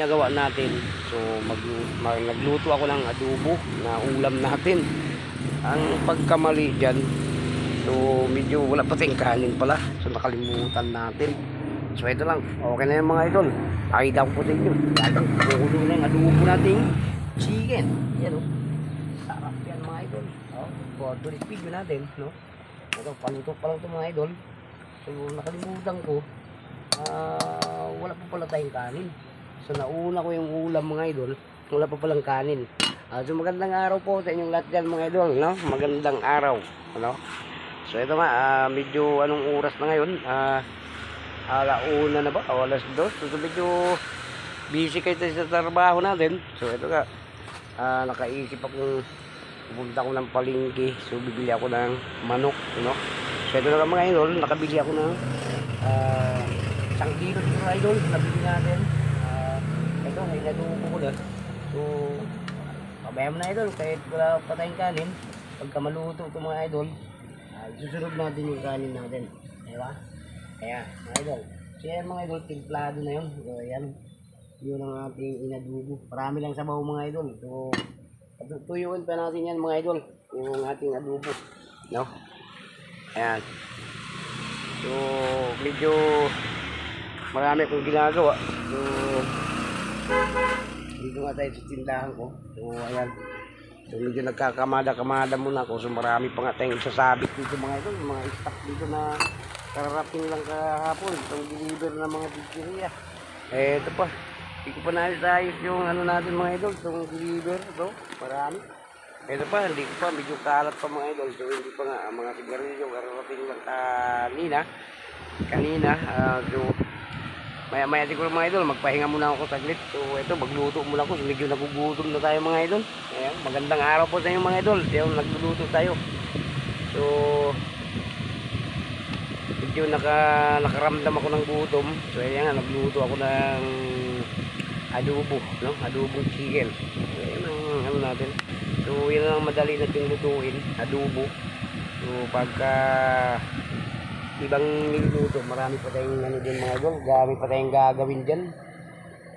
ginagawa natin. So nagluto ako ng adobo na ulam natin. Ang pagkamali dyan, so medyo wala pa tayong kanin pala. So nakalimutan natin. So ito lang, okay na yung mga idol. Pakita ko po sa inyo. Kukulo na yung adobo nating chicken. Yan o. Sarap yan mga idol. For today's video natin, no? Ito, paluto pa lang ito mga idol. So nakalimutan ko, wala pa pala tayong kanin. So nauna ko yung ulam mga idol, wala pa palang kanin. So magandang araw po sa inyong lahat dyan mga idol, no? Magandang araw, ano? So ito nga, medyo anong oras na ngayon? Alauna na ba? O alas 2. So medyo busy kayo sa trabaho natin. So ito nga, nakaisip akong pupunta ko ng palengke. So bibili ako ng manok, no? So ito na mga idol, nakabili ako ng 1 kilo dito idol, nabili natin. Ito, inadubo ko na. So pabayam na idol, kahit wala pa tayong kanin, pagka maluto ito mga idol, susunod natin yung kanin natin, diba? Kaya mga idol, so yan mga idol, timplado na yun. So yan, yun ang ating inadubo. Marami lang sabaw mga idol. So tuyuin pa natin yan mga idol, yung ating adobo, no? Ayan. So medyo marami akong ginagawa. So dito nga tayo sa tindahan ko. So ayan, so medyo nagkakamada-kamada muna ako. So marami pa nga tayong sasabit dito mga idol, mga stock dito na kararating lang kahapon. Itong deliver ng mga pizzeria. Ito pa, hindi ko pa naayos yung ano natin mga idol, itong deliver ito, marami. Ito pa, hindi ko pa, medyo kalat pa mga idol. So hindi pa nga, mga sigarilyo kararating lang kanina. So maya siguro mga idol, magpahinga muna ako saglit. So ito, magluto muna ako. So medyo nagugutom na tayo mga idol. Ayan, magandang araw po sa inyo mga idol. Ayan, nagluluto tayo. So medyo nakaramdam ako ng gutom. So ayan, nagluto ako ng adobo, no? Adobong chicken. So ayan ang ano natin. So yan ang madali nating lutuin, adobo. So pagka ibang niluluto, marami pa tayong ano din mga idol, marami pa tayong gagawin dyan.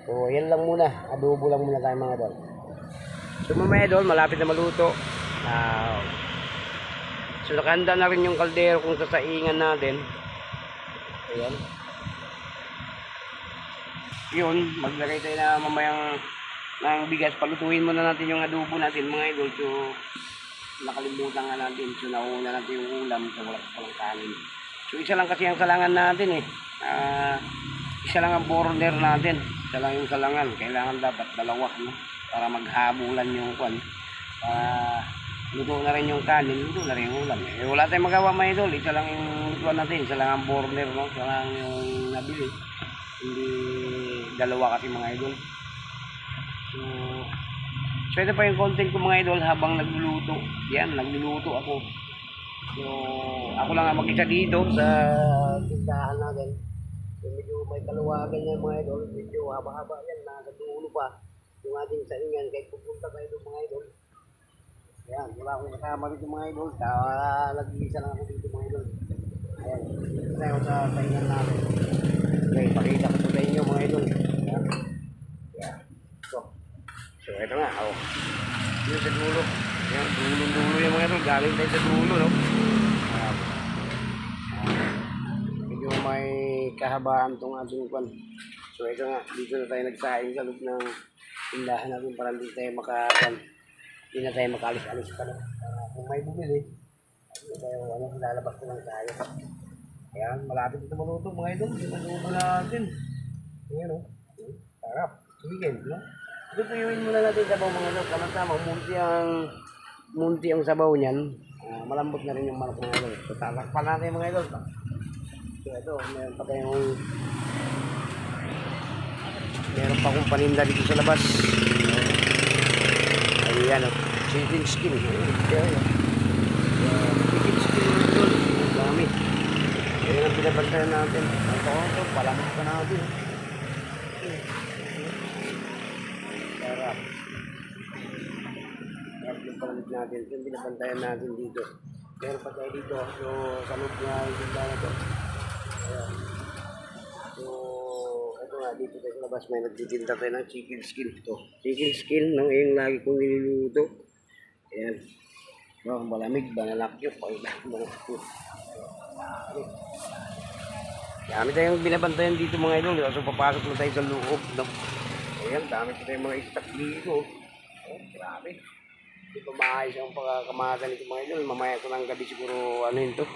So yan lang muna, adobo lang muna tayo mga idol. So mga idol, malapit na maluto. So nakahanda na rin yung kaldero kung sasaingan natin. Ayan. Yun, maglagay tayo na mamayang ng bigas. Palutuin muna natin yung adobo natin mga idol. So nakalimutan nga natin. So nauna natin yung ulam. So wala pa palang kanin. So isa lang kasi ang salangan natin eh. Isa lang ang burner natin. Isa lang yung salangan. Kailangan dapat dalawa, no? Para maghabulan yung kwan. Luto na rin yung kanin, luto na rin yung ulam. Wala tayong magawa mga idol. Isa lang yung lutuan natin. Isa lang ang burner, no? Isa lang yung nabili. Hindi dalawa kasi mga idol. So ito pa yung content ko mga idol habang nagluluto. Yan, nagluluto ako. So ako lang ang mag-isa dito sa tindahan natin. So medyo may kaluwagan yan mga idol. Medyo haba-haba yan, nakadulo pa yung ating saingan kahit pupunta tayo doon mga idol. Yan, wala akong kasama dito mga idol. Nag-iisa lang ako dito mga idol. Ayan, dito tayo sa saingan natin. Okay, pakita ko po sa inyo mga idol. Yan. Yan. So ito nga, yun sa dulo. Yan, dulo yung mga idol. Galing tayo sa dulo, no? Medyo may kahabaan itong ating kwan. So ito nga, dito na tayo nagsaing sa loob ng tindahan natin para hindi tayo hindi na tayo makalis-alis pa na. Kung may bumili, lalabas ko lang tayo. Ayan, malapit ito maluto mga idol. Maluto natin. Ayan o. Sarap. Chicken, no? Ito tuyuin muna natin sabaw mga idol. Tama-tama, munti ang sabaw niyan. Malambot na rin yung manok mga idol. So tatakpan natin mga idol. So ito, meron pa akong paninda dito sa labas. Ayan o. Chicken skin. Chicken skin doon. Ang dami. Ayan ang pinabantayan natin. Ito, palamot pa natin. Sarap. Sarap yung palamot natin. Ito yung pinabantayan natin dito. Meron pa tayo dito. So, sa loob na yung tindahan na ito. Ayan. So, ito nga, dito tayo sa labas may nagtitinda tayo ng chicken skin. Ito, chicken skin ng yung lagi kong niluluto. Ayan. Oh, malamig, banalakyo. Banalakyo. Dami tayong binabantayan dito mga idol. So papasok na tayo sa loob. No? Ayan, dami pa tayong mga stock dito. Oh, grabe. Hindi pa maayos ang pagkakamada nito mga idol. Mamaya ko ng gabi siguro ano yun to,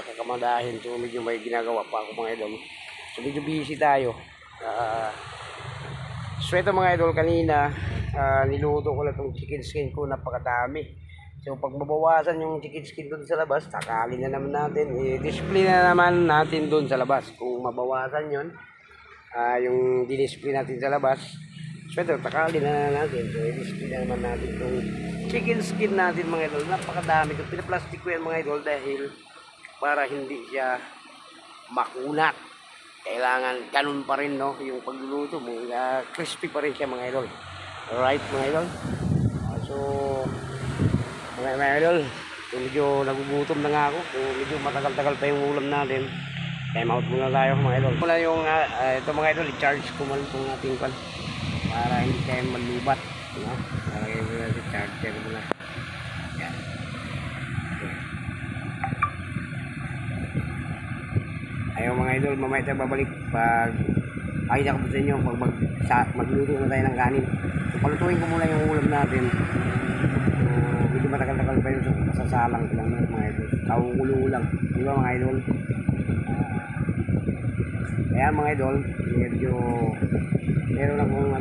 kakamadahin. So medyo may ginagawa pa ako mga idol. So medyo busy tayo. So ito mga idol, kanina niluto ko lang itong chicken skin ko, napakadami. So pag mabawasan yung chicken skin doon sa labas, takalin na naman natin, i-display na naman natin doon sa labas. Kung mabawasan yun, yung di-display natin sa labas, so ito, takalin na natin. So i-display na naman natin itong chicken skin natin mga idol. Napakadami. Ito pinaplastic ko yan mga idol dahil para hindi siya makunat. Kailangan ganun pa rin, no, yung pagluluto mo, crispy pa rin siya mga idol. Alright mga idol. So mga idol, so medyo nagugutom na nga ako. So medyo matagal-tagal pa yung ulam natin. Time out muna tayo mga idol. Mula yung ito mga idol, i-charge ko muna itong ating pan para hindi tayo malubat, no? Para kayo muna si charger muna. Yan. Ayaw mga idol, mamaya tayo babalik pag ayun ako sa inyo pag magluto na tayo ng kanin. So palutuin ko muna yung ulam natin. Medyo matagal-tagal pa yun, so masasalang ko lang mga idol. Kaukulo lang, di ba mga idol? Kaya mga idol, medyo meron akong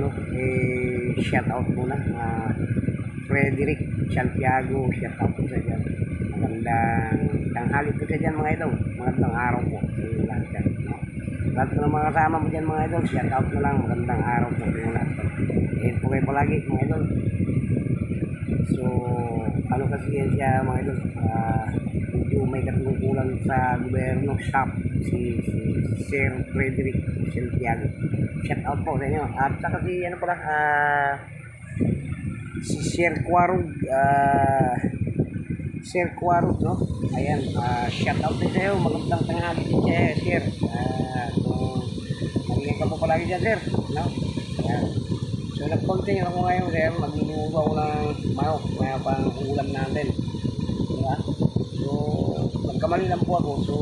shout out muna. Frederick Santiago, shout out po sa dyan. Magandang tanghali po sa dyan mga idol. Magandang araw po sa inyo lahat dyan. Lahat ko ng mga kasama mo dyan mga idol, shout out na lang. Magandang araw po sa inyo lahat. Eh po kayo palagi mga idol. So ano kasi yan siya mga idol, medyo may katungkulan sa gobyerno shop si Sir Frederick Santiago. Shout out po sa inyo. At saka si ano pala, si Sir Quarog, Sir Quarog, no? Ayan, shout out din sa iyo. Magandang tanghali din siya, Sir. So magiging ka po palagi dyan, Sir, no? Ayan. So nag-continue ako ngayon, sir, magluluto ako ng manok, may pang ulam natin. Diba? So nagkamali lang po ako, so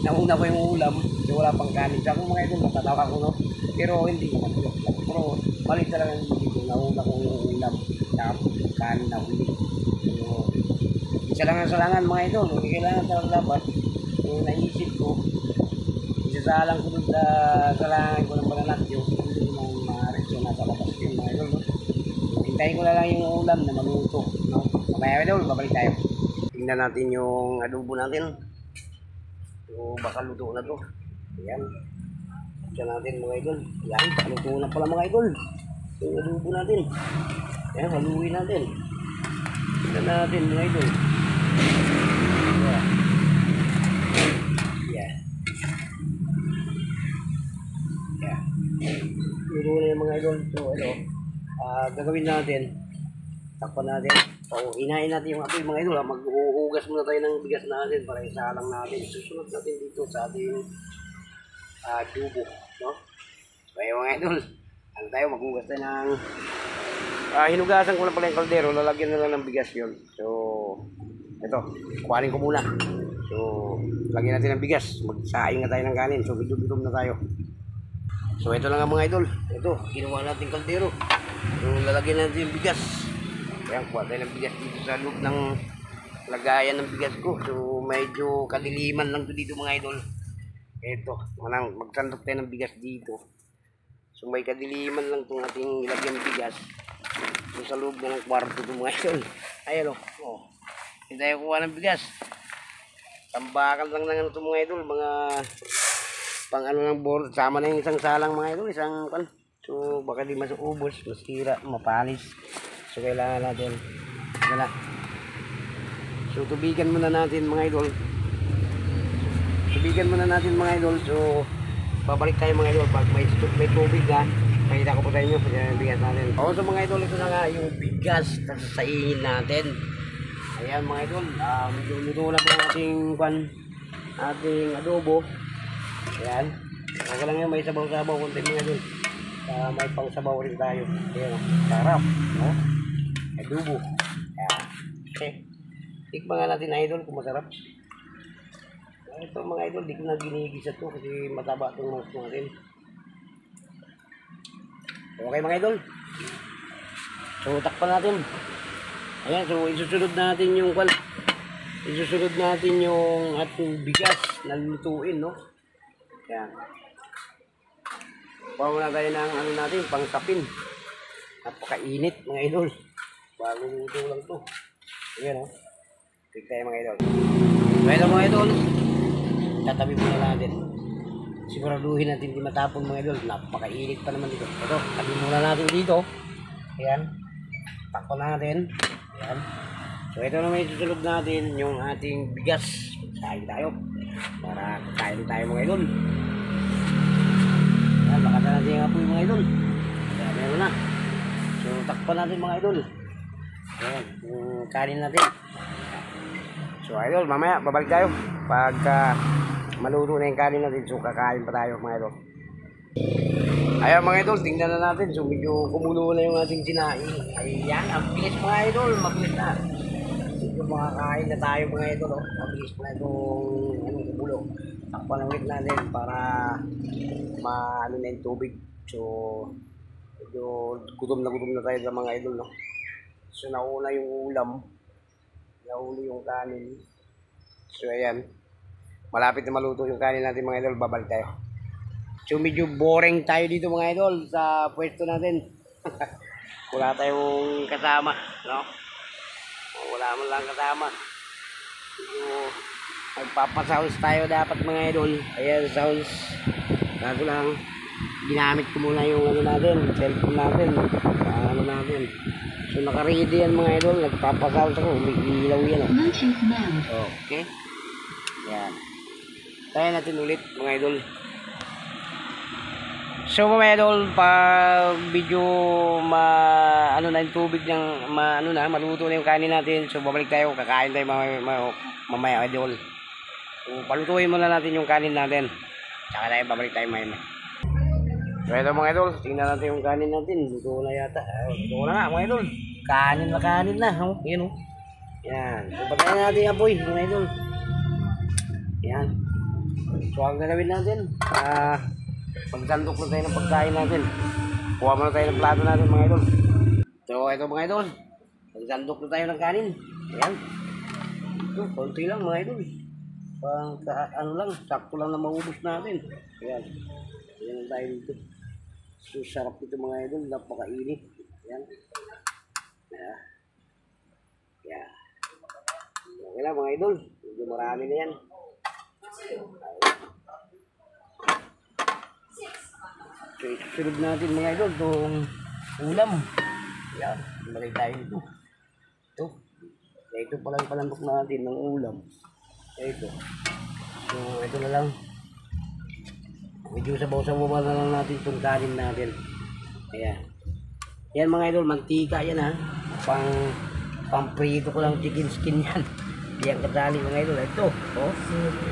nauna ko yung ulam, so wala pang kanin. So ako mga idol, natatawa ko, no? Pero hindi naman yun. Pero mali talaga yung dito, nauna ko yung ulam, tapos kanin na huli. So isa lang ang salangan mga idol, hindi kailangan talaga dapat. So naisip ko, isasalang ko dun sa salangan ko ng pananakyo, hindi mo maaari siya nasa labas yun mga idol, no? Hintayin ko na lang yung ulam na maluto, no? Mamaya idol, babalik tayo. Tingnan natin yung adobo natin. So baka luto na to. Ayan. Diyan natin mga idol. Ayan, luto na pala mga idol yung adobo natin. Ayan, haluin natin. Tingnan natin mga idol. Luto na yung mga idol. So gagawin natin, takpan natin, o hinain natin yung apoy mga idol. Maghuhugas muna tayo ng bigas natin para isalang natin. Susunod natin dito sa ating adobo, no? So ayun mga idol, ano tayo, maghugas tayo ng hinugasan ko na pala yung kaldero, lalagyan na lang ng bigas yun. So ito, kuhanin ko muna. So lagyan natin ng bigas, magsaing na tayo ng kanin. So bidum-bidum na tayo. So ito lang ang mga idol. Ito, ginawa natin kaldero. So lalagyan natin yung bigas. Ayan, kuha tayo ng bigas dito sa loob ng lagayan ng bigas ko. So medyo kadiliman lang to dito mga idol. Ito, magsandok tayo ng bigas dito. So may kadiliman lang itong ating lagyan ng bigas. So sa loob ng kwarto ito mga idol. Ayan o. Oh. Hindi tayo kuha ng bigas. Tambakan lang ng ito mga idol. Mga pang ano ng board, sama na yung isang salang mga idol, isang pan. So baka di masuubos, masira, mapalis. So kailangan natin wala. So tubigan muna natin mga idol. Tubigan muna natin mga idol. So babalik tayo mga idol pag may tubig na. Pakita ko po sa inyo yung bigas natin. O so mga idol, ito na nga yung bigas na sasaingin natin. Ayan mga idol, medyo luto na po ang ating adobo. Ayan. Okay lang yun, may sabaw-sabaw konti mga idol. May pangsabaw rin tayo. Ayan, sarap, no? Adobo. Ayan. Okay. Tikman nga natin, idol, kung masarap. Ito mga idol, di ko na ginigisa to kasi mataba itong manok natin. Okay mga idol. So, takpan natin. Ayan, so isusunod natin yung ating bigas na lutuin, no? Ayan. Kuha muna tayo ng ano natin, pangsapin. Napakainit mga idol. Bago luto lang to. Ayan, no? Tignan tayo mga idol. Well, mga idol, tatabi muna natin. Siguraduhin natin hindi matapon mga idol. Napakainit pa naman dito. Ito, tabi muna natin dito. Ayan. Takpan natin. Ayan. So ito naman isusunod natin yung ating bigas. Kain tayo. Para kain tayo mga idol. Ayan, bakata natin yung apoy mga idol. Ayan, meron na. So takpan natin mga idol. Ayan, yung kanin natin. So idol, mamaya babalik tayo. Pagka maluto na yung kanin natin, so kakain pa tayo mga idol. Ayan mga idol, tingnan na natin. So medyo kumulo na yung ating sinain. Ayan, ang bilis mga idol, mabilis na. Medyo makakain na tayo mga idol. Oh. Mabilis na itong kumulo. Takpan ulit natin para maano na yung tubig. So medyo gutom na tayo sa mga idol. No? So nauna yung ulam. Nauli yung kanin. So ayan. Malapit na maluto yung kanin natin mga idol. Babalik tayo. So medyo boring tayo dito mga idol sa pwesto natin. Wala tayong kasama, no? Wala man lang kasama. So magpapasounds tayo dapat mga idol. Ayan, sounds. Bago lang ginamit ko muna yung ano natin, cellphone natin. Ano natin. So naka-ready yan mga idol. Nagpapasounds ako. Umiilaw yan. Oh. Okay. Ayan. Tayo natin ulit mga idol. So mga idol, pag video ano na yung tubig ng maluto na yung kanin natin, so babalik tayo, kakain tayo mamaya idol. So palutuin muna natin yung kanin natin. Tsaka tayo babalik tayo mamaya. So ito mga idol, tingnan natin yung kanin natin. Luto na yata. Luto na nga mga idol. Kanin na. Oh. Yan oh. Yan. So patayin natin yung apoy mga idol. Yan. So ang gagawin natin, pagsandok na tayo ng pagkain natin. Kuha muna tayo ng plato natin mga idol. So ito mga idol, pagsandok na tayo ng kanin. Ayan. Ito, konti lang mga idol. Ano lang, sakto lang na maubos natin. Ayan. Ayan lang tayo dito. So sarap ito mga idol, napakainit. Ayan. Ayan. Ayan. Okay lang mga idol, medyo marami na yan. So, isusunod natin mga idol itong ulam. Yan, malay tayo ito. Ito pala yung palandok natin ng ulam. Ito. So, ito na lang. Medyo sabaw-sabaw na lang natin itong kanin natin. Ayan. Yan mga idol, mantika yan ha. Pamprito ko lang chicken skin yan. Yan kasali mga idol. Ito. Oh,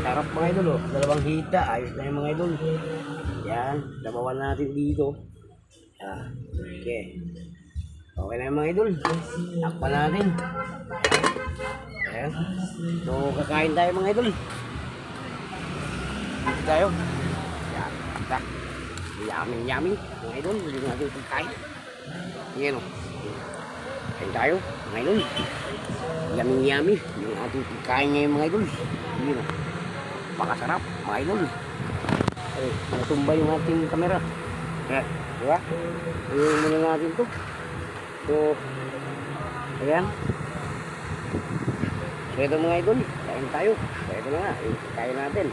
sarap mga idol. Oh. Dalawang hita. Ayos na yung mga idol. Yan, dabawan natin dito. Okay. Okay na yung mga idol. Takpan natin. Ayan. So, kakain tayo mga idol. Dito tayo. Yan, takta. Yummy. Mga idol, hindi natin pagkain. Yan o. Kain tayo, mga idol. Yummy. Yung ating pagkain ngayon mga idol. Yan o. Pakasarap, mga idol. Natumba yung ating kamera. Diba? Ayun muna natin to. So, ayan. So, ito mga idol. Kain tayo. So, ito na nga. Kain natin.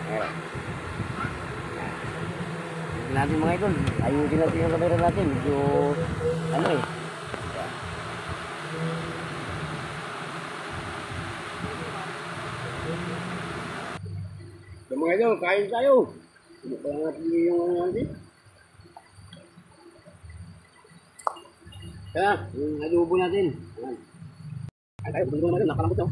Ayan. Ayan natin mga idol. Ayusin natin yung kamera natin. Medyo, ano eh. So, mga idol, kain tayo. Kaya natin yung ano natin. Kaya, yung adobo natin. Ayan. Kain tayo, adobo natin. Nakalambot no?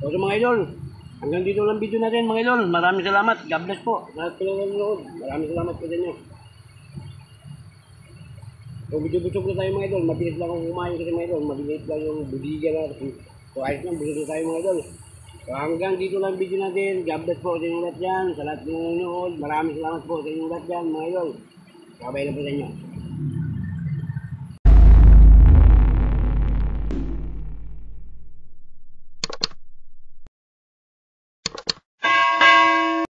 So mga idol, hanggang dito lang video natin mga idol. Maraming salamat. God bless po. Lahat po lang nanonood. Maraming salamat po sa inyo. So video busog na tayo mga idol. Mabilis lang akong kumain kasi mga idol. Mabilis lang yung budigan natin. So ayos lang, busog na tayo mga idol. So hanggang dito lang video natin. God bless po sa inyo lahat dyan. Sa lahat ng nanonood. Maraming salamat po sa inyo lahat dyan mga idol. Kabay na po sa inyo.